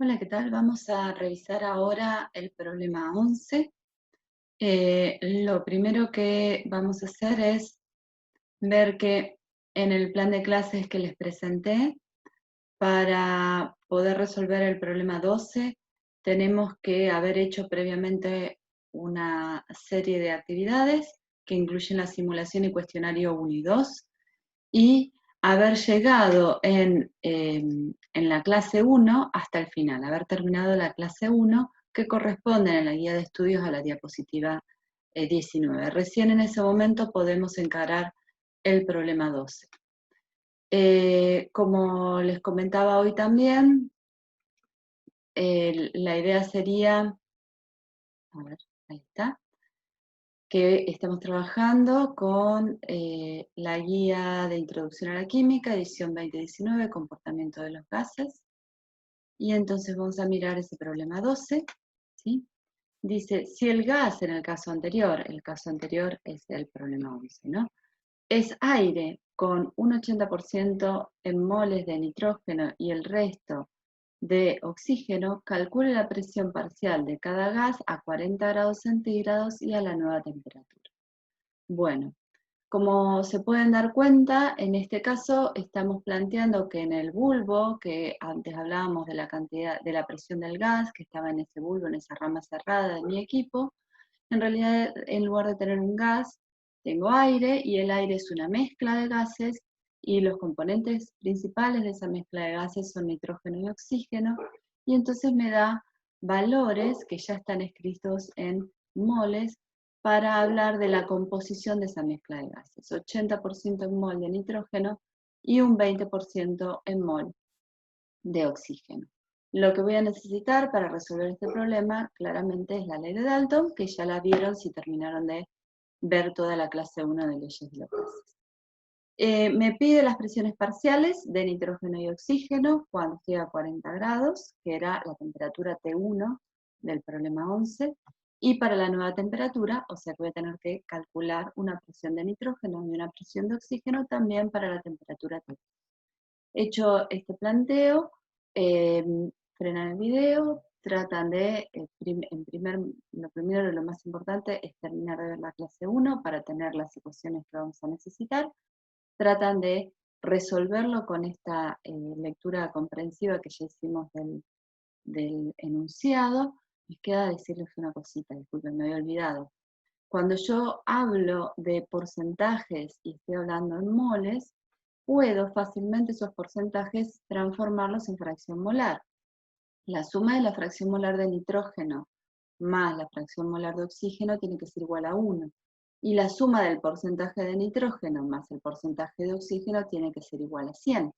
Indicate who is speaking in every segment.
Speaker 1: Hola, ¿qué tal? Vamos a revisar ahora el problema 11. Lo primero que vamos a hacer es ver que en el plan de clases que les presenté, para poder resolver el problema 12, tenemos que haber hecho previamente una serie de actividades que incluyen la simulación y cuestionario 1 y 2, y haber llegado en la clase 1 hasta el final, haber terminado la clase 1 que corresponde en la guía de estudios a la diapositiva 19. Recién en ese momento podemos encarar el problema 12. Como les comentaba hoy también, la idea sería, a ver, ahí está, que estamos trabajando con la guía de Introducción a la Química, edición 2019, Comportamiento de los gases. Y entonces vamos a mirar ese problema 12, ¿sí? Dice, si el gas en el caso anterior es el problema 11, ¿no? Es aire con un 80% en moles de nitrógeno y el resto de oxígeno, calcule la presión parcial de cada gas a 40 grados centígrados y a la nueva temperatura. Bueno, como se pueden dar cuenta, en este caso estamos planteando que en el bulbo, que antes hablábamos de la cantidad, de la presión del gas que estaba en ese bulbo, en esa rama cerrada de mi equipo, en realidad en lugar de tener un gas, tengo aire, y el aire es una mezcla de gases, y los componentes principales de esa mezcla de gases son nitrógeno y oxígeno, y entonces me da valores que ya están escritos en moles para hablar de la composición de esa mezcla de gases. 80% en mol de nitrógeno y un 20% en mol de oxígeno. Lo que voy a necesitar para resolver este problema claramente es la ley de Dalton, que ya la vieron si terminaron de ver toda la clase 1 de leyes de los gases. Me pide las presiones parciales de nitrógeno y oxígeno cuando estoy a 40 grados, que era la temperatura T1 del problema 11, y para la nueva temperatura, o sea que voy a tener que calcular una presión de nitrógeno y una presión de oxígeno también para la temperatura T2. Hecho este planteo, eh, frenan el video, tratan de, lo primero, lo más importante es terminar de ver la clase 1 para tener las ecuaciones que vamos a necesitar. Tratan de resolverlo con esta lectura comprensiva que ya hicimos del enunciado. Me queda decirles una cosita, disculpen, me había olvidado. Cuando yo hablo de porcentajes y estoy hablando en moles, puedo fácilmente esos porcentajes transformarlos en fracción molar. La suma de la fracción molar de nitrógeno más la fracción molar de oxígeno tiene que ser igual a 1. Y la suma del porcentaje de nitrógeno más el porcentaje de oxígeno tiene que ser igual a 100.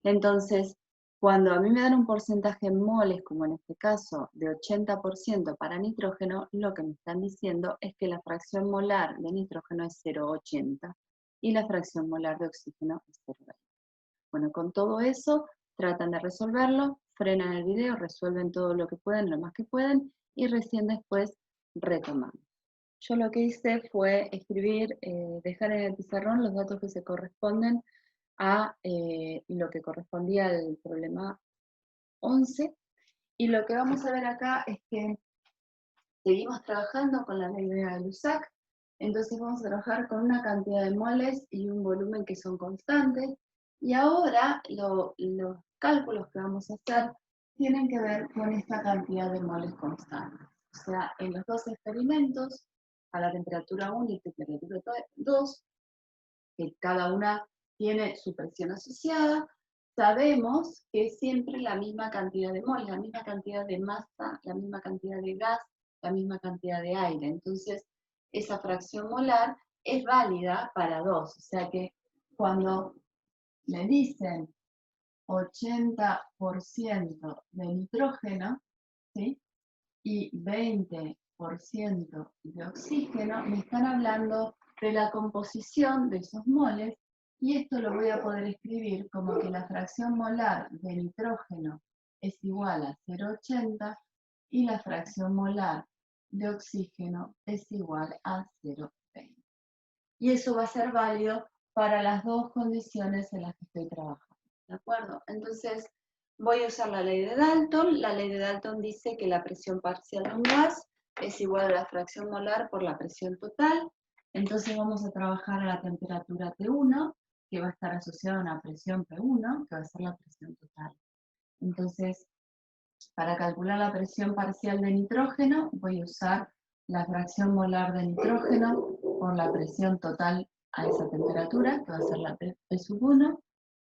Speaker 1: Entonces, cuando a mí me dan un porcentaje en moles, como en este caso, de 80% para nitrógeno, lo que me están diciendo es que la fracción molar de nitrógeno es 0,80 y la fracción molar de oxígeno es 0,20. Bueno, con todo eso, tratan de resolverlo, frenan el video, resuelven todo lo que pueden, lo más que pueden, y recién después retomamos. Yo lo que hice fue escribir, dejar en el pizarrón los datos que se corresponden a lo que correspondía al problema 11, y lo que vamos a ver acá es que seguimos trabajando con la ley de Lusac. Entonces vamos a trabajar con una cantidad de moles y un volumen que son constantes, y ahora los cálculos que vamos a hacer tienen que ver con esta cantidad de moles constantes. O sea, en los dos experimentos, a la temperatura 1 y temperatura 2, que cada una tiene su presión asociada, sabemos que es siempre la misma cantidad de moles, la misma cantidad de masa, la misma cantidad de gas, la misma cantidad de aire. Entonces, esa fracción molar es válida para dos. O sea que cuando me dicen 80% de nitrógeno, ¿sí?, y 20% de oxígeno, me están hablando de la composición de esos moles, y esto lo voy a poder escribir como que la fracción molar de nitrógeno es igual a 0,80 y la fracción molar de oxígeno es igual a 0,20. Y eso va a ser válido para las dos condiciones en las que estoy trabajando. ¿De acuerdo? Entonces, Voy a usar la ley de Dalton. La ley de Dalton dice que la presión parcial de un gas es igual a la fracción molar por la presión total. Entonces vamos a trabajar a la temperatura T1, que va a estar asociada a una presión P1, que va a ser la presión total. Entonces, para calcular la presión parcial de nitrógeno, voy a usar la fracción molar de nitrógeno por la presión total a esa temperatura, que va a ser la P sub 1.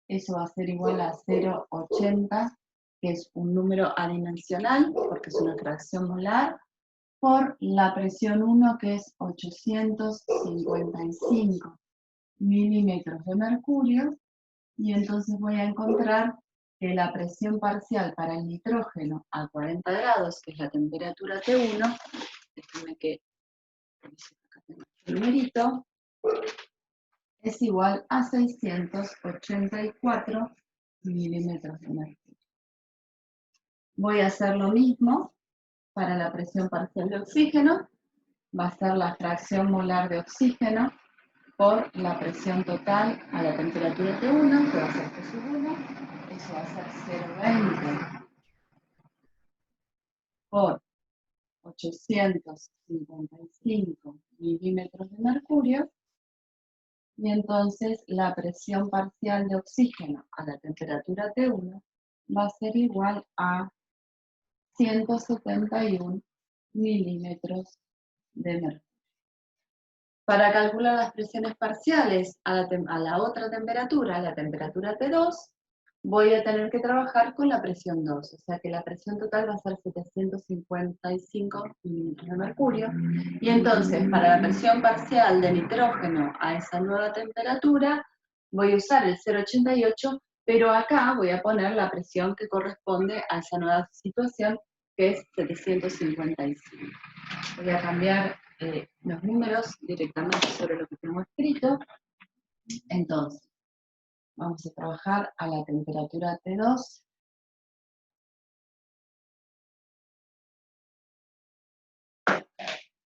Speaker 1: Eso va a ser igual a 0,80, que es un número adimensional, porque es una fracción molar, por la presión 1, que es 855 milímetros de mercurio, y entonces voy a encontrar que la presión parcial para el nitrógeno a 40 grados, que es la temperatura T1, déjame que acá tengo el numerito, es igual a 684 milímetros de mercurio. Voy a hacer lo mismo para la presión parcial de oxígeno. Va a ser la fracción molar de oxígeno por la presión total a la temperatura T1, que va a ser P sub 1. Eso va a ser 0,20 por 855 milímetros de mercurio. Y entonces la presión parcial de oxígeno a la temperatura T1 va a ser igual a 171 milímetros de mercurio. Para calcular las presiones parciales a la otra temperatura, a la temperatura T2, voy a tener que trabajar con la presión 2, o sea que la presión total va a ser 755 milímetros de mercurio. Y entonces, para la presión parcial de nitrógeno a esa nueva temperatura, voy a usar el 0,88, pero acá voy a poner la presión que corresponde a esa nueva situación, que es 755. Voy a cambiar los números directamente sobre lo que tengo escrito. Entonces, vamos a trabajar a la temperatura T2.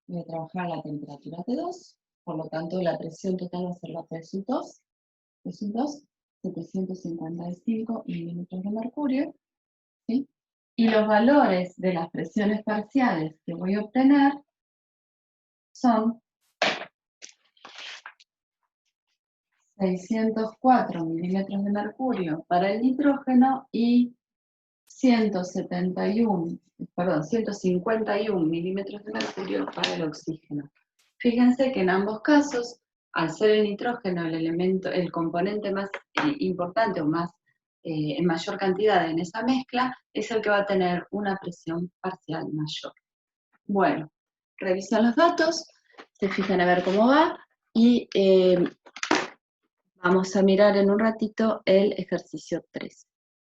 Speaker 1: Voy a trabajar a la temperatura T2, por lo tanto la presión total va a ser la P sub 2. P sub 2, 755 milímetros de mercurio. ¿Sí? Y los valores de las presiones parciales que voy a obtener son 604 milímetros de mercurio para el nitrógeno y 151 milímetros de mercurio para el oxígeno. Fíjense que en ambos casos, al ser el nitrógeno el elemento, el componente más importante o más en mayor cantidad en esa mezcla, es el que va a tener una presión parcial mayor. Bueno, revisan los datos, se fijan a ver cómo va y vamos a mirar en un ratito el ejercicio 3.